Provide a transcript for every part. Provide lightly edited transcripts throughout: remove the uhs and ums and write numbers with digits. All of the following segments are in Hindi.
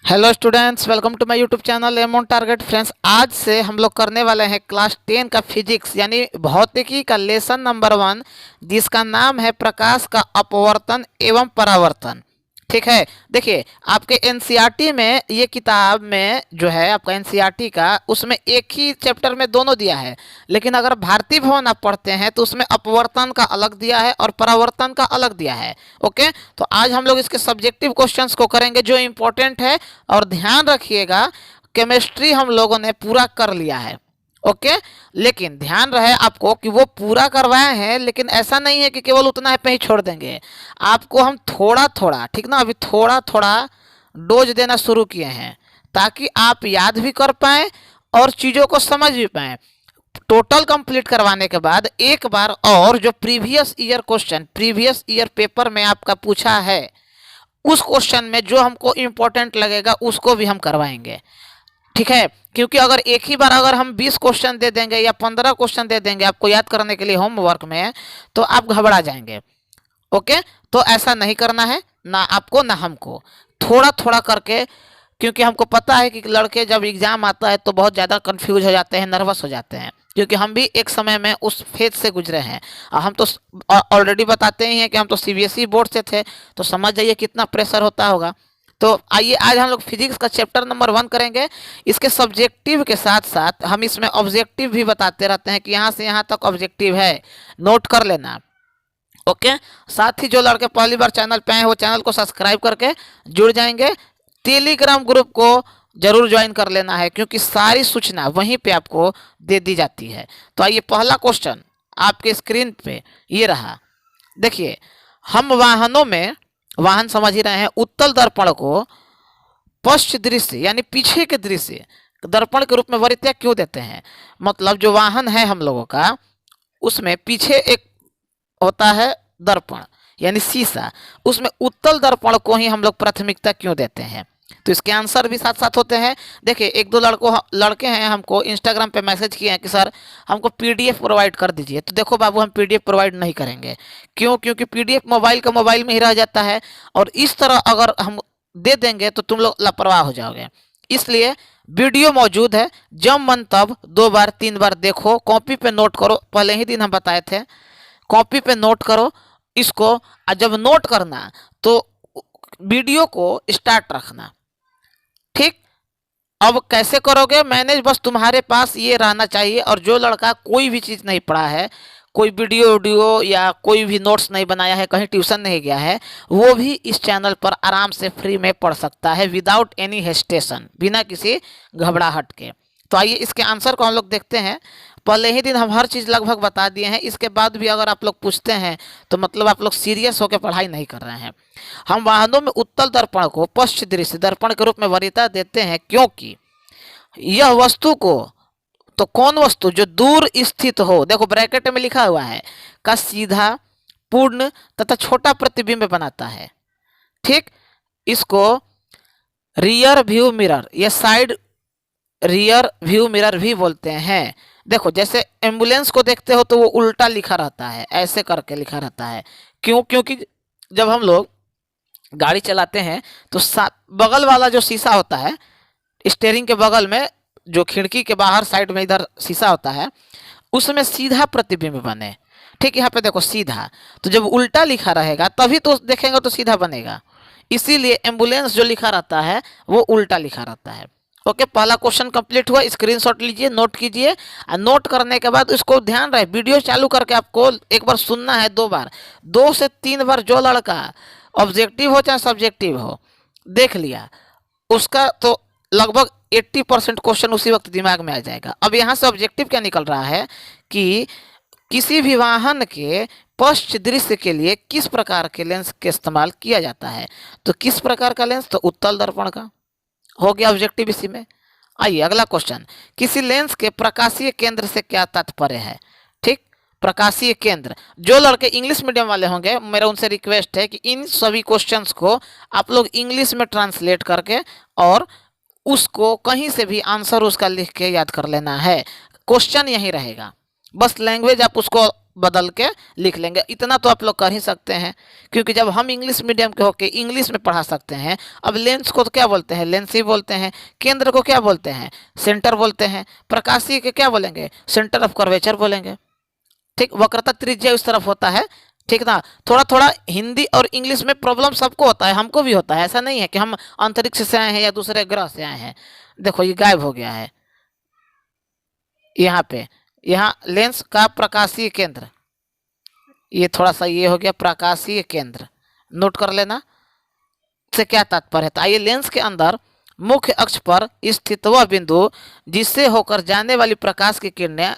Hello students, welcome to my YouTube channel aim on target. Friends, आज से हम लोग करने वाले हैं क्लास 10 का फिजिक्स यानी भौतिकी का लेसन नंबर 1, जिसका नाम है प्रकाश का अपवर्तन एवं परावर्तन। ठीक है, देखिए आपके एनसीईआरटी में ये किताब में जो है आपका एनसीईआरटी का, उसमें एक ही चैप्टर में दोनों दिया है। लेकिन अगर भारतीय भवन आप पढ़ते हैं तो उसमें अपवर्तन का अलग दिया है और परावर्तन का अलग दिया है। ओके, तो आज हम लोग इसके सब्जेक्टिव क्वेश्चंस को करेंगे जो इम्पोर्टेंट है। और ध्यान रखिएगा, केमिस्ट्री हम लोगों ने पूरा कर लिया है। ओके, लेकिन ध्यान रहे आपको कि वो पूरा करवाए हैं, लेकिन ऐसा नहीं है कि केवल उतना है पे ही छोड़ देंगे। आपको हम थोड़ा थोड़ा, ठीक ना, अभी थोड़ा थोड़ा डोज देना शुरू किए हैं ताकि आप याद भी कर पाएँ और चीज़ों को समझ भी पाएँ। टोटल कंप्लीट करवाने के बाद एक बार और जो previous year question previous year paper में आपका पूछा है, उस क्वेश्चन में जो हमको इम्पोर्टेंट लगेगा उसको भी हम करवाएंगे। ठीक है, क्योंकि अगर एक ही बार अगर हम 20 क्वेश्चन दे देंगे या 15 क्वेश्चन दे देंगे आपको याद करने के लिए होमवर्क में, तो आप घबरा जाएंगे। ओके, तो ऐसा नहीं करना है, ना आपको ना हमको, थोड़ा थोड़ा करके। क्योंकि हमको पता है कि लड़के जब एग्ज़ाम आता है तो बहुत ज़्यादा कंफ्यूज हो जाते हैं, नर्वस हो जाते हैं, क्योंकि हम भी एक समय में उस फेज से गुजरे हैं। और हम तो ऑलरेडी बताते ही हैं कि हम तो सीबीएसई बोर्ड से थे, तो समझ जाइए कितना प्रेशर होता होगा। तो आइए आज हम लोग फिजिक्स का चैप्टर नंबर 1 करेंगे। इसके सब्जेक्टिव के साथ साथ हम इसमें ऑब्जेक्टिव भी बताते रहते हैं कि यहाँ से यहाँ तक ऑब्जेक्टिव है, नोट कर लेना। ओके, साथ ही जो लड़के पहली बार चैनल पे आए हैं वो चैनल को सब्सक्राइब करके जुड़ जाएंगे। टेलीग्राम ग्रुप को जरूर ज्वाइन कर लेना है, क्योंकि सारी सूचना वहीं पे आपको दे दी जाती है। तो आइए, पहला क्वेश्चन आपके स्क्रीन पे ये रहा। देखिए, हम वाहनों में, वाहन समझ ही रहे हैं, उत्तल दर्पण को पश्च दृश्य यानी पीछे के दृश्य दर्पण के रूप में वरीयता क्यों देते हैं। मतलब जो वाहन है हम लोगों का, उसमें पीछे एक होता है दर्पण यानी शीशा, उसमें उत्तल दर्पण को ही हम लोग प्राथमिकता क्यों देते हैं। तो इसके आंसर भी साथ साथ होते हैं। देखिए, एक दो लड़के हैं हमको इंस्टाग्राम पे मैसेज किए हैं कि सर हमको पीडीएफ प्रोवाइड कर दीजिए। तो देखो बाबू, हम पीडीएफ प्रोवाइड नहीं करेंगे। क्यों? क्योंकि पीडीएफ मोबाइल में ही रह जाता है, और इस तरह अगर हम दे देंगे तो तुम लोग लापरवाह हो जाओगे। इसलिए वीडियो मौजूद है, जब मन तब 2 बार 3 बार देखो, कॉपी पे नोट करो। पहले ही दिन हम बताए थे, कॉपी पे नोट करो इसको। और जब नोट करना तो वीडियो को स्टार्ट रखना। ठीक, अब कैसे करोगे मैनेज, बस तुम्हारे पास ये रहना चाहिए। और जो लड़का कोई भी चीज़ नहीं पढ़ा है, कोई वीडियो या कोई भी नोट्स नहीं बनाया है, कहीं ट्यूशन नहीं गया है, वो भी इस चैनल पर आराम से फ्री में पढ़ सकता है, विदाउट एनी हेस्टेशन, बिना किसी घबराहट के। तो आइए इसके आंसर को हम लोग देखते हैं। पहले ही दिन हम हर चीज़ लगभग बता दिए हैं। इसके बाद भी अगर आप लोग पूछते हैं तो मतलब आप लोग सीरियस होकर पढ़ाई नहीं कर रहे हैं। हम वाहनों में उत्तल दर्पण को पश्च दृश्य दर्पण के रूप में वरीयता देते हैं क्योंकि यह वस्तु को, तो कौन वस्तु जो दूर स्थित हो, देखो ब्रैकेट में लिखा हुआ है, का सीधा, पूर्ण तथा छोटा प्रतिबिंब बनाता है। ठीक, इसको रियर व्यू मिरर या साइड रियर व्यू मिरर भी बोलते हैं। देखो, जैसे एम्बुलेंस को देखते हो तो वो उल्टा लिखा रहता है, ऐसे करके लिखा रहता है। क्यों? क्योंकि जब हम लोग गाड़ी चलाते हैं तो बगल वाला जो शीशा होता है, स्टेयरिंग के बगल में जो खिड़की के बाहर साइड में इधर शीशा होता है, उसमें सीधा प्रतिबिंब बने। ठीक, यहाँ पे देखो सीधा, तो जब उल्टा लिखा रहेगा तभी तो देखेंगे तो सीधा बनेगा। इसीलिए एम्बुलेंस जो लिखा रहता है वो उल्टा लिखा रहता है। ओके, पहला क्वेश्चन कंप्लीट हुआ। स्क्रीनशॉट लीजिए, नोट कीजिए, और नोट करने के बाद इसको ध्यान रहे, वीडियो चालू करके आपको एक बार सुनना है, 2 बार, 2 से 3 बार। जो लड़का ऑब्जेक्टिव हो चाहे सब्जेक्टिव हो, देख लिया उसका तो लगभग 80% क्वेश्चन उसी वक्त दिमाग में आ जाएगा। अब यहाँ से ऑब्जेक्टिव क्या निकल रहा है कि किसी भी वाहन के पश्च दृश्य के लिए किस प्रकार के लेंस का इस्तेमाल किया जाता है। तो किस प्रकार का लेंस, तो उत्तल दर्पण का हो गया ऑब्जेक्टिव इसी में। आइए अगला क्वेश्चन, किसी लेंस के प्रकाशीय केंद्र से क्या तात्पर्य है। ठीक, प्रकाशीय केंद्र, जो लड़के इंग्लिश मीडियम वाले होंगे मेरा उनसे रिक्वेस्ट है कि इन सभी क्वेश्चंस को आप लोग इंग्लिश में ट्रांसलेट करके और उसको कहीं से भी आंसर उसका लिख के याद कर लेना है। क्वेश्चन यही रहेगा, बस लैंग्वेज आप उसको बदल के लिख लेंगे। इतना तो आप लोग कर ही सकते हैं, क्योंकि जब हम इंग्लिश मीडियम के होके इंग्लिश में पढ़ा सकते हैं। अब लेंस को तो क्या बोलते हैं, लेंस ही बोलते हैं। केंद्र को क्या बोलते हैं, सेंटर बोलते हैं। प्रकाशीय के क्या बोलेंगे, सेंटर ऑफ कर्वेचर बोलेंगे। ठीक, वक्रता त्रिज्या उस तरफ होता है। ठीक ना। थोड़ा थोड़ा हिंदी और इंग्लिश में प्रॉब्लम सबको होता है, हमको भी होता है। ऐसा नहीं है कि हम अंतरिक्ष से आए हैं या दूसरे ग्रह से आए हैं। देखो ये गायब हो गया है यहाँ पे। यहाँ लेंस का प्रकाशीय केंद्र, ये थोड़ा सा ये हो गया प्रकाशीय केंद्र, नोट कर लेना। से क्या तात्पर्य है, तो आइए लेंस के अंदर मुख्य अक्ष पर स्थित वह बिंदु जिससे होकर जाने वाली प्रकाश की किरणें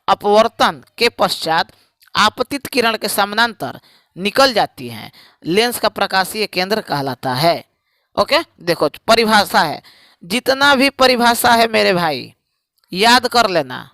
अपवर्तन के पश्चात आपतित किरण के समानांतर निकल जाती हैं, लेंस का प्रकाशीय केंद्र कहलाता है। ओके, देखो परिभाषा है, जितना भी परिभाषा है मेरे भाई याद कर लेना,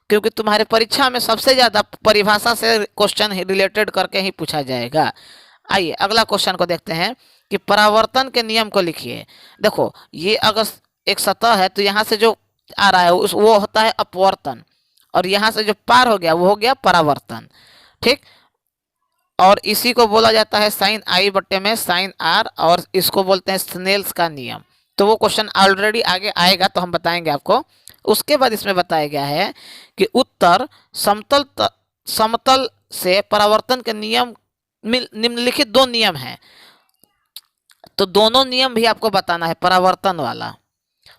क्योंकि तुम्हारे परीक्षा में सबसे ज़्यादा परिभाषा से क्वेश्चन रिलेटेड करके ही पूछा जाएगा। आइए अगला क्वेश्चन को देखते हैं कि परावर्तन के नियम को लिखिए। देखो ये अगर एक सतह है तो यहाँ से जो आ रहा है वो होता है अपवर्तन, और यहाँ से जो पार हो गया वो हो गया परावर्तन। ठीक, और इसी को बोला जाता है साइन आई बट्टे में साइन आर, और इसको बोलते हैं स्नेल्स का नियम। तो वो क्वेश्चन ऑलरेडी आगे आएगा तो हम बताएंगे आपको। उसके बाद इसमें बताया गया है कि उत्तर समतल से परावर्तन के नियम निम्नलिखित दो नियम हैं, तो दोनों नियम भी आपको बताना है परावर्तन वाला।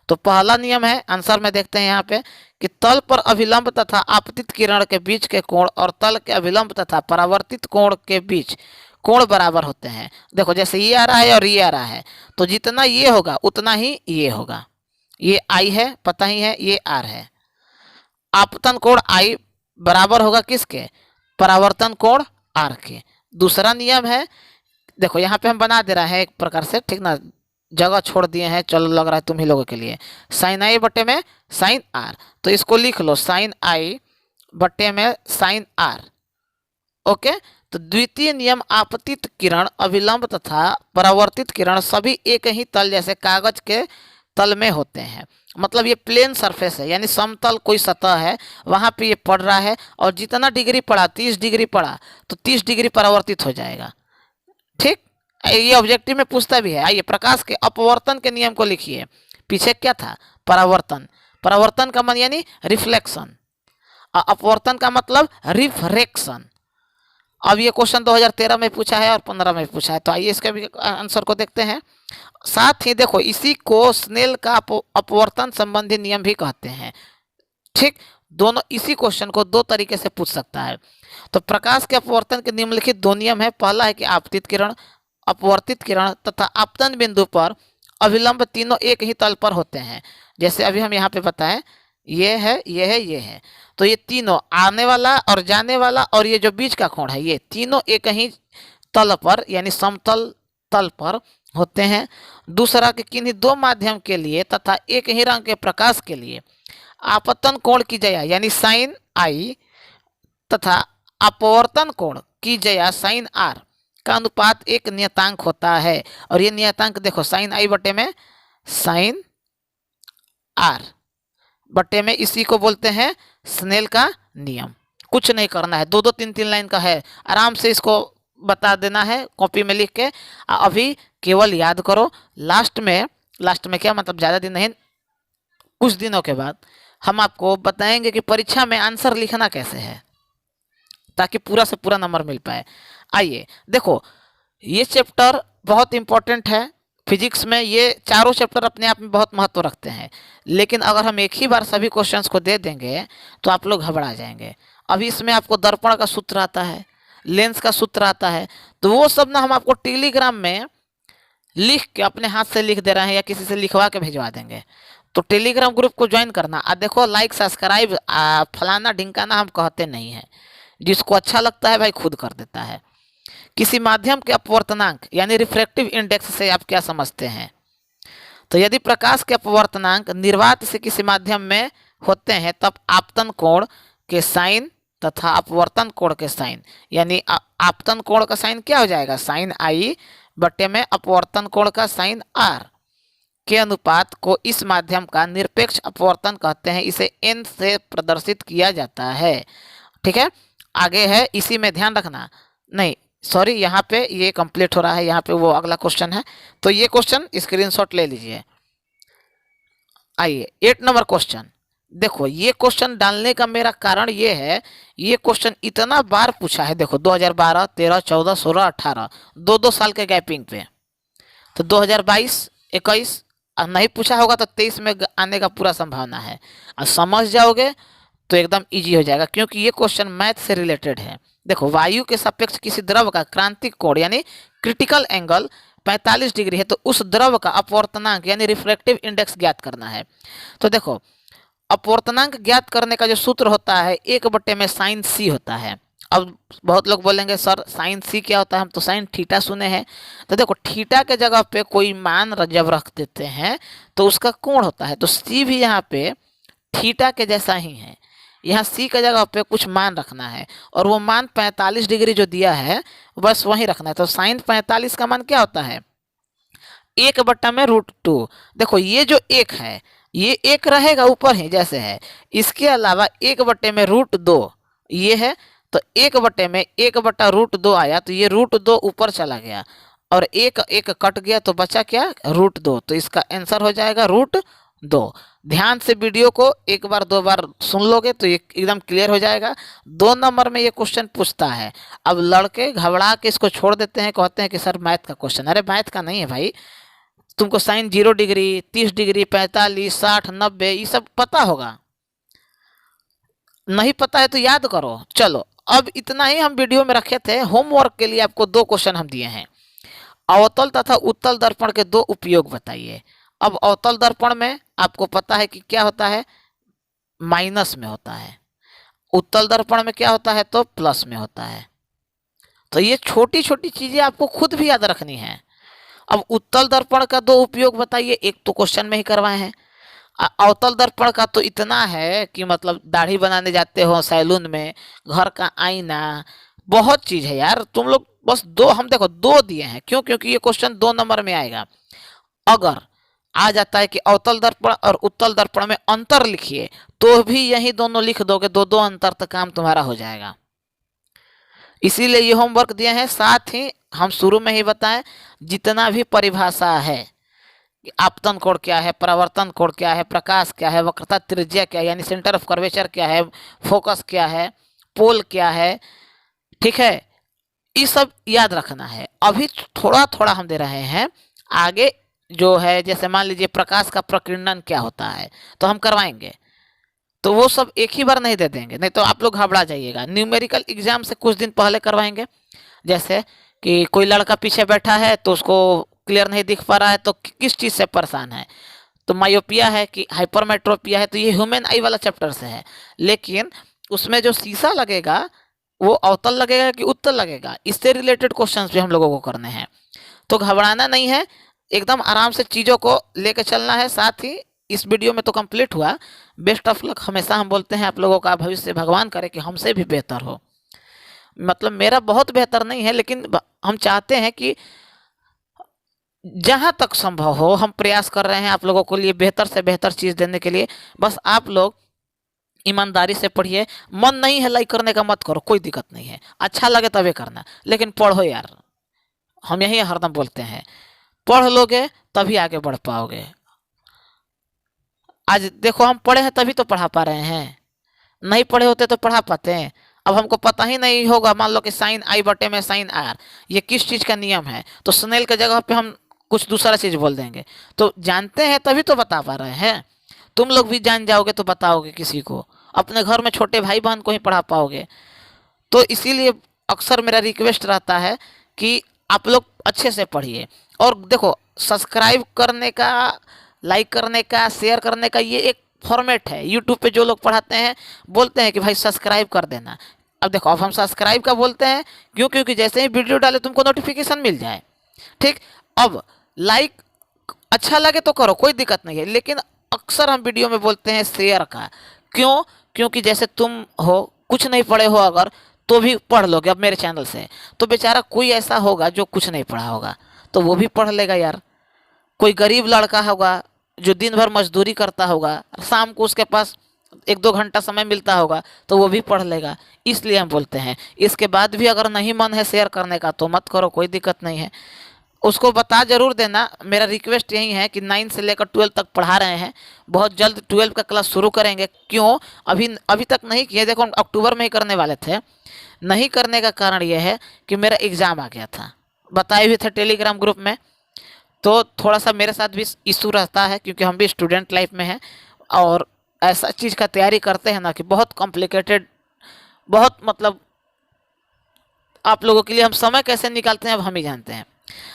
तो पहला नियम है, आंसर में देखते हैं यहाँ पे कि तल पर अभिलंब तथा आपतित किरण के बीच के कोण और तल के अभिलंब तथा परावर्तित कोण के बीच कोण बराबर होते हैं। देखो जैसे ये आ रहा है और ये आ रहा है, तो जितना ये होगा उतना ही ये होगा। ये आई है, पता ही है, ये आर है। आपतन कोण आई बराबर होगा किसके, परावर्तन कोण आर के। दूसरा नियम है, देखो यहाँ पे हम बना दे रहे हैं एक प्रकार से, ठीक ना, जगह छोड़ दिए हैं, चलो लग रहा है तुम ही लोगों के लिए। साइन आई बटे में साइन आर, तो इसको लिख लो साइन आई बटे में साइन आर। ओके, तो द्वितीय नियम आपतित किरण अभिलंब तथा परावर्तित किरण सभी एक ही तल जैसे कागज के तल में होते हैं। मतलब ये प्लेन सरफेस है, यानी समतल कोई सतह है, वहाँ पे ये पड़ रहा है, और जितना डिग्री पड़ा 30 डिग्री पड़ा तो 30 डिग्री परावर्तित हो जाएगा। ठीक, ये ऑब्जेक्टिव में पूछता भी है। आइए प्रकाश के अपवर्तन के नियम को लिखिए। पीछे क्या था, परावर्तन। परावर्तन का मन यानी रिफ्लेक्शन, अपवर्तन का मतलब रिफ्रैक्शन। अब ये क्वेश्चन 2013 में पूछा है और 15 में पूछा है, तो आइए इसके भी आंसर को देखते हैं। साथ ही देखो इसी को स्नेल का अपवर्तन संबंधी नियम भी कहते हैं। ठीक, दोनों इसी क्वेश्चन को दो तरीके से पूछ सकता है। तो प्रकाश के अपवर्तन के निम्नलिखित दो नियम है। पहला है कि आपतित किरण, अपवर्तित किरण तथा आपतन बिंदु पर अभिलंब तीनों एक ही तल पर होते हैं। जैसे अभी हम यहाँ पे बताएं, ये है, ये है, ये है, तो ये तीनों आने वाला और जाने वाला और ये जो बीच का कोण है, ये तीनों एक ही तल पर यानी समतल तल पर होते हैं। दूसरा कि किन्हीं दो माध्यम के लिए तथा एक ही रंग के प्रकाश के लिए आपतन कोण की जया यानी साइन आई तथा अपवर्तन कोण की जया साइन आर का अनुपात एक नियतांक होता है। और ये नियतांक देखो साइन आई बटे में साइन आर बटे में, इसी को बोलते हैं स्नेल का नियम। कुछ नहीं करना है, दो दो तीन तीन लाइन का है, आराम से इसको बता देना है कॉपी में लिख के। अभी केवल याद करो, लास्ट में क्या मतलब ज़्यादा दिन नहीं, कुछ दिनों के बाद हम आपको बताएंगे कि परीक्षा में आंसर लिखना कैसे है, ताकि पूरा से पूरा नंबर मिल पाए। आइए देखो, ये चैप्टर बहुत इंपॉर्टेंट है फिजिक्स में। ये चारों चैप्टर अपने आप में बहुत महत्व रखते हैं, लेकिन अगर हम एक ही बार सभी क्वेश्चंस को दे देंगे तो आप लोग घबरा जाएंगे। अभी इसमें आपको दर्पण का सूत्र आता है, लेंस का सूत्र आता है, तो वो सब ना हम आपको टेलीग्राम में लिख के अपने हाथ से लिख दे रहे हैं या किसी से लिखवा के भिजवा देंगे। तो टेलीग्राम ग्रुप को ज्वाइन करना। देखो लाइक सब्सक्राइब फलाना ढिंकाना हम कहते नहीं हैं, जिसको अच्छा लगता है भाई खुद कर देता है। किसी माध्यम के अपवर्तनांक यानी रिफ्रैक्टिव इंडेक्स से आप क्या समझते हैं, तो यदि प्रकाश के अपवर्तनांक निर्वात से किसी माध्यम में होते हैं तब आपतन कोण के साइन तथा अपवर्तन कोण के साइन यानी आपतन कोण का साइन क्या हो जाएगा, साइन आई बटे में अपवर्तन कोण का साइन आर के अनुपात को इस माध्यम का निरपेक्ष अपवर्तन कहते हैं। इसे n से प्रदर्शित किया जाता है। ठीक है, आगे है, इसी में ध्यान रखना। नहीं सॉरी, यहाँ पे ये कंप्लीट हो रहा है, यहाँ पे वो अगला क्वेश्चन है, तो ये क्वेश्चन स्क्रीनशॉट ले लीजिए। आइए 8 नंबर क्वेश्चन। देखो ये क्वेश्चन डालने का मेरा कारण ये है, ये क्वेश्चन इतना बार पूछा है। देखो 2012, 13, 14, 16, 18, 2-2 साल के गैपिंग पे। तो 2022, 21 नहीं पूछा होगा तो 23 में आने का पूरा संभावना है। और समझ जाओगे तो एकदम इजी हो जाएगा, क्योंकि ये क्वेश्चन मैथ से रिलेटेड है। देखो वायु के सापेक्ष किसी द्रव का क्रांतिक कोण यानी क्रिटिकल एंगल 45 डिग्री है, तो उस द्रव का अपवर्तनांक यानी रिफ्रैक्टिव इंडेक्स ज्ञात करना है। तो देखो अपवर्तनांक ज्ञात करने का जो सूत्र होता है 1/sin c होता है। अब बहुत लोग बोलेंगे सर साइन सी क्या होता है, हम तो साइन थीटा सुने हैं। तो देखो थीटा के जगह पे कोई मान जब रख देते हैं तो उसका कोण होता है, तो सी भी यहाँ पे थीटा के जैसा ही है। यहाँ सी के जगह पे कुछ मान रखना है, और वो मान 45 डिग्री जो दिया है बस वही रखना है। तो साइन 45 का मान क्या होता है, 1/√2। देखो ये जो एक है ये एक रहेगा ऊपर ही जैसे है, इसके अलावा 1/√2 ये है, तो 1/1/√2 आया, तो ये √2 ऊपर चला गया, और एक एक कट गया तो बचा क्या, √2। तो इसका आंसर हो जाएगा √2। ध्यान से वीडियो को एक बार 2 बार सुन लोगे तो ये एकदम क्लियर हो जाएगा। 2 नंबर में ये क्वेश्चन पूछता है। अब लड़के घबरा के इसको छोड़ देते हैं, कहते हैं कि सर मैथ का क्वेश्चन। अरे मैथ का नहीं है भाई, तुमको साइन 0 डिग्री, 30 डिग्री, 45, 60, 90 ये सब पता होगा। नहीं पता है तो याद करो। चलो अब इतना ही हम वीडियो में रखे थे। होमवर्क के लिए आपको 2 क्वेश्चन हम दिए हैं। अवतल तथा उत्तल दर्पण के 2 उपयोग बताइए। अब अवतल दर्पण में आपको पता है कि क्या होता है, माइनस में होता है। उत्तल दर्पण में क्या होता है, तो प्लस में होता है। तो ये छोटी छोटी चीजें आपको खुद भी याद रखनी है। अब उत्तल दर्पण का 2 उपयोग बताइए, एक तो क्वेश्चन में ही करवाए हैं। अवतल दर्पण का तो इतना है कि मतलब दाढ़ी बनाने जाते हो सैलून में, घर का आईना, बहुत चीज है यार। तुम लोग बस 2, हम देखो 2 दिए हैं, क्यों, क्योंकि ये क्वेश्चन 2 नंबर में आएगा। अगर आ जाता है कि अवतल दर्पण और उत्तल दर्पण में अंतर लिखिए, तो भी यही दोनों लिख दोगे, 2-2 अंतर तक काम तुम्हारा हो जाएगा। इसीलिए ये होमवर्क दिए हैं। साथ ही हम शुरू में ही बताएं, जितना भी परिभाषा है, आपतन कोण क्या है, परावर्तन कोण क्या है, प्रकाश क्या है, वक्रता त्रिज्या क्या है यानी सेंटर ऑफ कर्वेचर क्या है, फोकस क्या है, पोल क्या है, ठीक है, ये सब याद रखना है। अभी थोड़ा थोड़ा हम दे रहे हैं, आगे जो है जैसे मान लीजिए प्रकाश का प्रकीर्णन क्या होता है तो हम करवाएंगे, तो वो सब एक ही बार नहीं दे देंगे, नहीं तो आप लोग घबरा जाइएगा। न्यूमेरिकल एग्जाम से कुछ दिन पहले करवाएंगे। जैसे कि कोई लड़का पीछे बैठा है तो उसको क्लियर नहीं दिख पा रहा है, तो किस चीज़ से परेशान है, तो मायोपिया है कि हाइपरमेट्रोपिया है, तो ये ह्यूमन आई वाला चैप्टर से है। लेकिन उसमें जो शीशा लगेगा वो अवतल लगेगा कि उत्तल लगेगा, इससे रिलेटेड क्वेश्चंस भी हम लोगों को करने हैं। तो घबराना नहीं है, एकदम आराम से चीज़ों को लेकर चलना है। साथ ही इस वीडियो में तो कंप्लीट हुआ। बेस्ट ऑफ लक हमेशा हम बोलते हैं आप लोगों का, भविष्य भगवान करे कि हमसे भी बेहतर हो। मतलब मेरा बहुत बेहतर नहीं है, लेकिन हम चाहते हैं कि जहाँ तक संभव हो हम प्रयास कर रहे हैं आप लोगों को लिए बेहतर से बेहतर चीज़ देने के लिए। बस आप लोग ईमानदारी से पढ़िए। मन नहीं है लाइक करने का मत करो, कोई दिक्कत नहीं है, अच्छा लगे तभी करना, लेकिन पढ़ो यार। हम यही हरदम बोलते हैं, पढ़ लोगे तभी आगे बढ़ पाओगे। आज देखो हम पढ़े हैं तभी तो पढ़ा पा रहे हैं, नहीं पढ़े होते तो पढ़ा पाते हैं। अब हमको पता ही नहीं होगा, मान लो कि साइन आई बटे में साइन आर ये किस चीज़ का नियम है, तो स्नेल के जगह पे हम कुछ दूसरा चीज़ बोल देंगे। तो जानते हैं तभी तो बता पा रहे हैं। तुम लोग भी जान जाओगे तो बताओगे किसी को, अपने घर में छोटे भाई बहन को ही पढ़ा पाओगे। तो इसीलिए अक्सर मेरा रिक्वेस्ट रहता है कि आप लोग अच्छे से पढ़िए। और देखो सब्सक्राइब करने का, लाइक करने का, शेयर करने का ये एक फॉर्मेट है। यूट्यूब पे जो लोग पढ़ाते हैं बोलते हैं कि भाई सब्सक्राइब कर देना। अब देखो अब हम सब्सक्राइब का बोलते हैं क्यों, क्योंकि जैसे ही वीडियो डाले तुमको नोटिफिकेशन मिल जाए, ठीक। अब लाइक अच्छा लगे तो करो, कोई दिक्कत नहीं है, लेकिन अक्सर हम वीडियो में बोलते हैं शेयर का। क्यों, क्योंकि जैसे तुम हो कुछ नहीं पढ़े हो अगर, तो भी पढ़ लोगे अब मेरे चैनल से, तो बेचारा कोई ऐसा होगा जो कुछ नहीं पढ़ा होगा तो वो भी पढ़ लेगा यार। कोई गरीब लड़का होगा जो दिन भर मजदूरी करता होगा, शाम को उसके पास 1-2 घंटा समय मिलता होगा तो वो भी पढ़ लेगा, इसलिए हम बोलते हैं। इसके बाद भी अगर नहीं मन है शेयर करने का तो मत करो, कोई दिक्कत नहीं है। उसको बता ज़रूर देना। मेरा रिक्वेस्ट यही है कि 9 से लेकर 12 तक पढ़ा रहे हैं, बहुत जल्द 12 का क्लास शुरू करेंगे। क्यों अभी अभी तक नहीं किए, देखो अक्टूबर में ही करने वाले थे। नहीं करने का कारण ये है कि मेरा एग्ज़ाम आ गया था, बताए हुए थे टेलीग्राम ग्रुप में। तो थोड़ा सा मेरे साथ भी इशू रहता है क्योंकि हम भी स्टूडेंट लाइफ में हैं और ऐसा चीज़ का तैयारी करते हैं ना कि बहुत कॉम्प्लिकेटेड, बहुत मतलब आप लोगों के लिए हम समय कैसे निकालते हैं अब हम ही जानते हैं।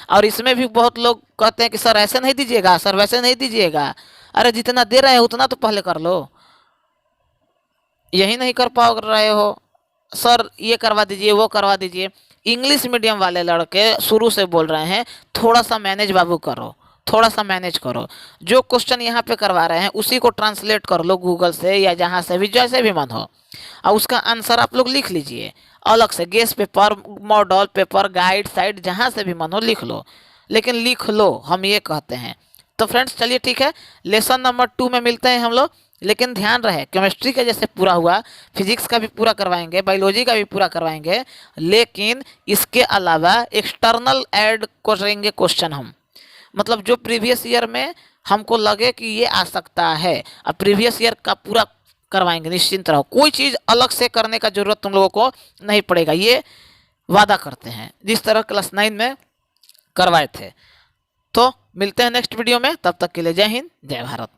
और इसमें भी बहुत लोग कहते हैं कि सर ऐसे नहीं दीजिएगा, सर वैसे नहीं दीजिएगा। अरे जितना दे रहे हैं उतना तो पहले कर लो, यही नहीं कर पा रहे हो सर ये करवा दीजिए वो करवा दीजिए। इंग्लिश मीडियम वाले लड़के शुरू से बोल रहे हैं थोड़ा सा मैनेज बाबू करो, थोड़ा सा मैनेज करो। जो क्वेश्चन यहाँ पे करवा रहे हैं उसी को ट्रांसलेट कर लो गूगल से या जहाँ से भी, जैसे भी मन हो, और उसका आंसर आप लोग लिख लीजिए अलग से। Guess paper, model paper, guide side, जहाँ से भी मन हो लिख लो, लेकिन लिख लो, हम ये कहते हैं। तो फ्रेंड्स चलिए ठीक है, लेसन नंबर 2 में मिलते हैं हम लोग। लेकिन ध्यान रहे केमिस्ट्री का जैसे पूरा हुआ, फिजिक्स का भी पूरा करवाएंगे, बायोलॉजी का भी पूरा करवाएंगे, लेकिन इसके अलावा एक्सटर्नल ऐड करेंगे क्वेश्चन हम। मतलब जो प्रीवियस ईयर में हमको लगे कि ये आ सकता है, अब प्रीवियस ईयर का पूरा करवाएंगे, निश्चिंत रहो। कोई चीज़ अलग से करने का जरूरत तुम लोगों को नहीं पड़ेगा, ये वादा करते हैं, जिस तरह क्लास 9 में करवाए थे। तो मिलते हैं नेक्स्ट वीडियो में, तब तक के लिए जय हिंद जय भारत।